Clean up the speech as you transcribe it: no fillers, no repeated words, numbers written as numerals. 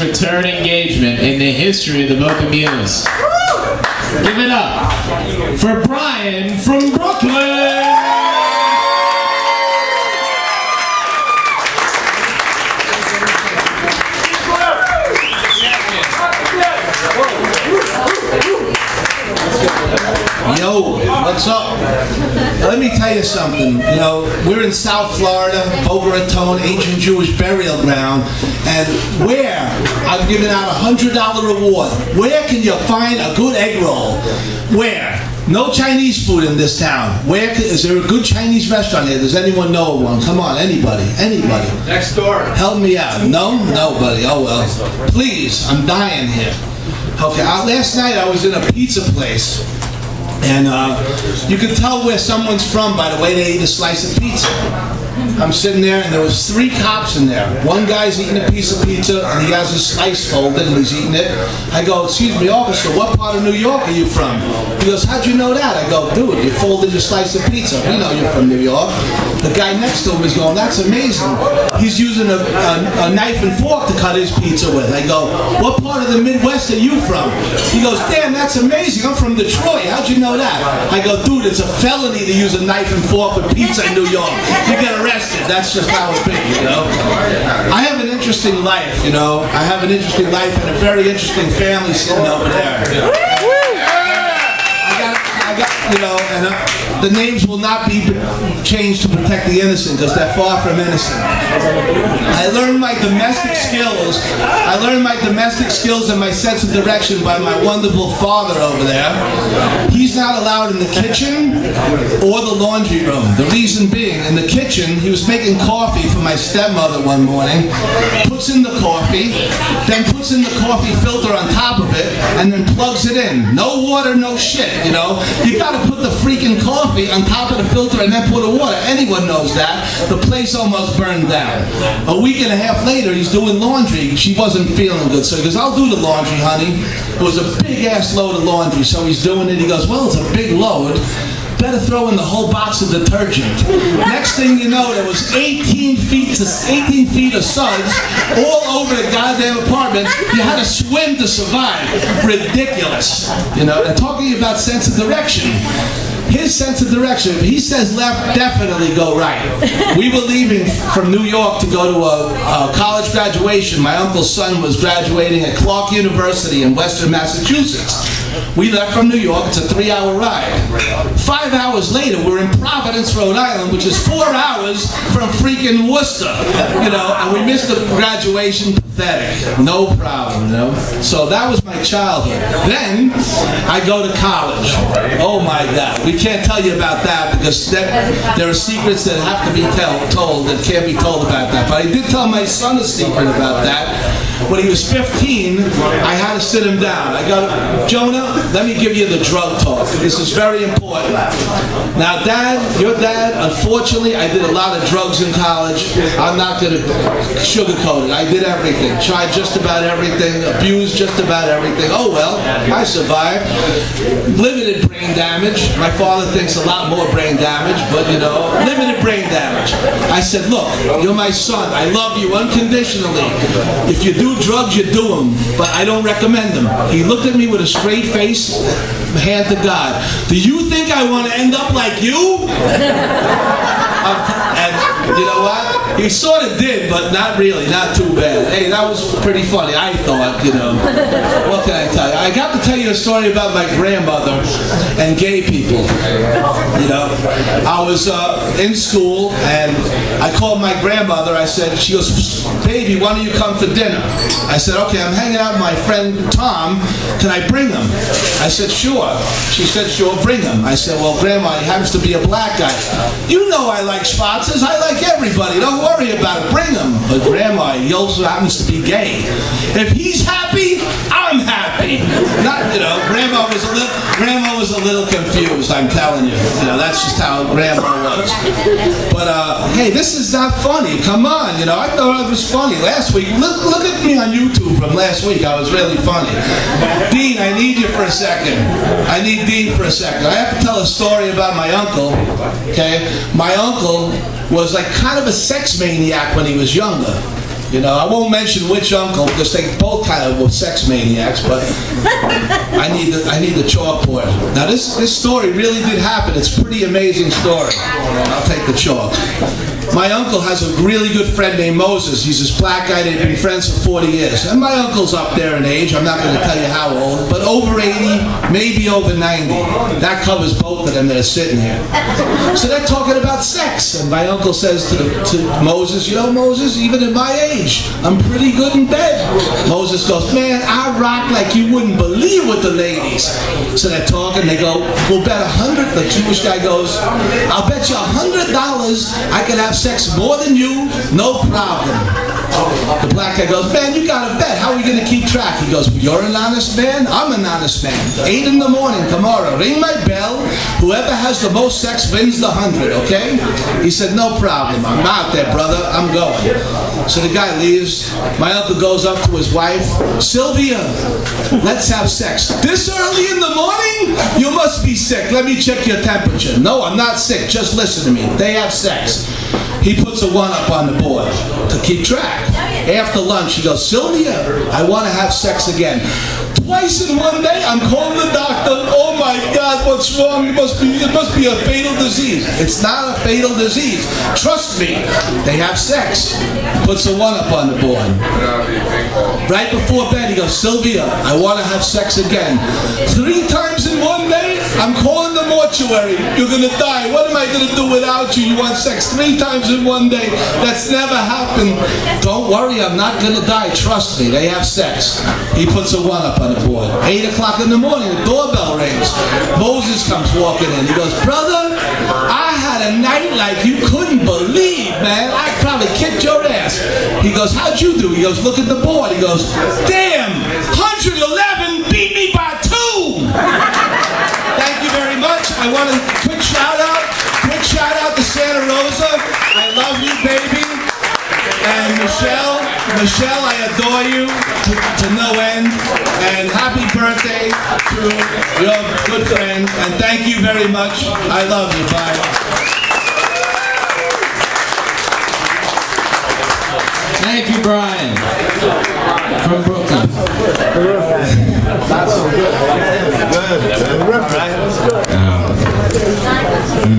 return engagement in the history of the Boca Muse. Give it up for Brian from Brooklyn! Yo, what's up? Let me tell you something. You know, we're in South Florida, Boca Raton, ancient Jewish burial ground, and where I've given out a $100 reward. Where can you find a good egg roll? Where? No Chinese food in this town. Is there a good Chinese restaurant here? Does anyone know of one? Come on, anybody, anybody. Next door. Help me out. No? Nobody. Oh well. Please, I'm dying here. Okay, last night I was in a pizza place. And you can tell where someone's from by the way they eat a slice of pizza. I'm sitting there, and there was 3 cops in there. One guy's eating a piece of pizza, and he has his slice folded, and he's eating it. I go, "Excuse me, officer, what part of New York are you from?" He goes, "How'd you know that?" I go, "Dude, you folded your slice of pizza. We know you're from New York." The guy next to him is going, "That's amazing. He's using a knife and fork to cut his pizza with." I go, "What part of the Midwest are you from?" He goes, "Damn, that's amazing. I'm from Detroit. How'd you know that?" I go, "Dude, it's a felony to use a knife and fork with pizza in New York. You get arrested. That's just how it be, you know." I have an interesting life, you know. I have an interesting life and a very interesting family sitting over there. I got, you know, and the names will not be changed to protect the innocent because they're far from innocent. I learned my domestic skills. I learned my domestic skills and my sense of direction by my wonderful father over there. He's not allowed in the kitchen or the laundry room. The reason being, in the kitchen, he was making coffee for my stepmother one morning, puts in the coffee, then puts in the coffee filter on top of it, and then plugs it in. No water, no shit, you know. You gotta put the freaking coffee on top of the filter and then pour the water. Anyone knows that. The place almost burned down. A week and a half later, he's doing laundry. She wasn't feeling good, so he goes, "I'll do the laundry, honey." It was a big-ass load of laundry, so he's doing it. He goes, "Well, it's a big load. Better throw in the whole box of detergent." Next thing you know, there was 18 feet of suds all over the goddamn apartment. You had to swim to survive. Ridiculous. You know, and talking about sense of direction. His sense of direction, if he says left, definitely go right. We were leaving from New York to go to a college graduation. My uncle's son was graduating at Clark University in Western Massachusetts. We left from New York. It's a 3-hour ride. 5 hours later, we're in Providence, Rhode Island, which is 4 hours from freaking Worcester. You know, and we missed the graduation. Pathetic. No problem, you know. So that was my childhood. Then I go to college. Oh my God. We can't tell you about that because there are secrets that have to be told that can't be told about that. But I did tell my son a secret about that. When he was 15, I had to sit him down. I go, "Jonah, let me give you the drug talk. This is very important. Now, Dad, your dad, unfortunately, I did a lot of drugs in college. I'm not going to sugarcoat it. I did everything. Tried just about everything. Abused just about everything. Oh, well, I survived. Limited brain damage. My father thinks a lot more brain damage, but, you know, limited brain damage. I said, look, you're my son. I love you unconditionally. If you do drugs, you do them, but I don't recommend them." He looked at me with a straight face, hand to God. "Do you think I want to end up like you?" And you know what? He sort of did, but not really, not too bad. Hey, that was pretty funny, I thought, you know. What can I tell you? I got to tell you a story about my grandmother and gay people. You know, I was in school, and I called my grandmother. I said, she goes, "Baby, why don't you come for dinner?" I said, "Okay, I'm hanging out with my friend Tom. Can I bring him?" I said, "Sure." She said, "Sure, bring him." I said, "Well, Grandma, he happens to be a black guy." "You know I like Schwarzes. I like everybody. Don't worry about it. Bring him." But Grandma, he also happens to be gay. If he's happy, I'm happy. Not, you know, Grandma was a little confused, I'm telling you. You know, that's just how Grandma was. But, hey, this is not funny. Come on, you know, I thought it was funny. Last week, look at me on YouTube from last week. I was really funny. Dean, I need you for a second. I need Dean for a second. I have to tell a story about my uncle, okay? My uncle was like kind of a sex maniac when he was younger. You know, I won't mention which uncle because they both kind of were sex maniacs, but I need the chalkboard. Now this story really did happen. It's a pretty amazing story. I'll take the chalk. My uncle has a really good friend named Moses. He's this black guy. They've been friends for 40 years. And my uncle's up there in age. I'm not going to tell you how old, but over 80, maybe over 90. That covers both of them that are sitting here. So they're talking about sex. And my uncle says to Moses, you know, Moses, even at my age, I'm pretty good in bed. Moses goes, man, I rock like you wouldn't believe with the ladies. So they're talking. They go, we'll bet 100. The Jewish guy goes, I'll bet you $100 I can have sex more than you, no problem. The black guy goes, man, you got to bet. How are we going to keep track? He goes, you're an honest man, I'm an honest man. 8 in the morning tomorrow, ring my bell. Whoever has the most sex wins the 100, okay? He said, no problem. I'm out there, brother. I'm going. So the guy leaves. My uncle goes up to his wife. Sylvia, let's have sex. This early in the morning? You must be sick. Let me check your temperature. No, I'm not sick. Just listen to me. They have sex. He puts a 1 up on the board to keep track. After lunch, he goes, Sylvia, I want to have sex again. Twice in one day, I'm calling the doctor. Oh my God, what's wrong? It must be a fatal disease. It's not a fatal disease. Trust me. They have sex. Puts a 1 up on the board. Right before bed, he goes, Sylvia, I want to have sex again. 3 times in one day, I'm calling the mortuary. You're going to die. What am I going to do without you? You want sex 3 times in one day. That's never happened. Don't worry, I'm not going to die. Trust me. They have sex. He puts a 1 up on the board. 8 o'clock in the morning, the doorbell rings. Moses comes walking in. He goes, brother, I had a night like you couldn't believe, man. I probably kicked your ass. He goes, how'd you do? He goes, look at the board. He goes, damn, 111 beat me by 2. Thank you very much. I want a quick shout out to Santa Rosa. I love you, baby. And Michelle, I adore you to no end. And happy birthday to your good friend. And thank you very much. I love you. Bye. Thank you, Brian. From Brooklyn. That's so good. Good. Right?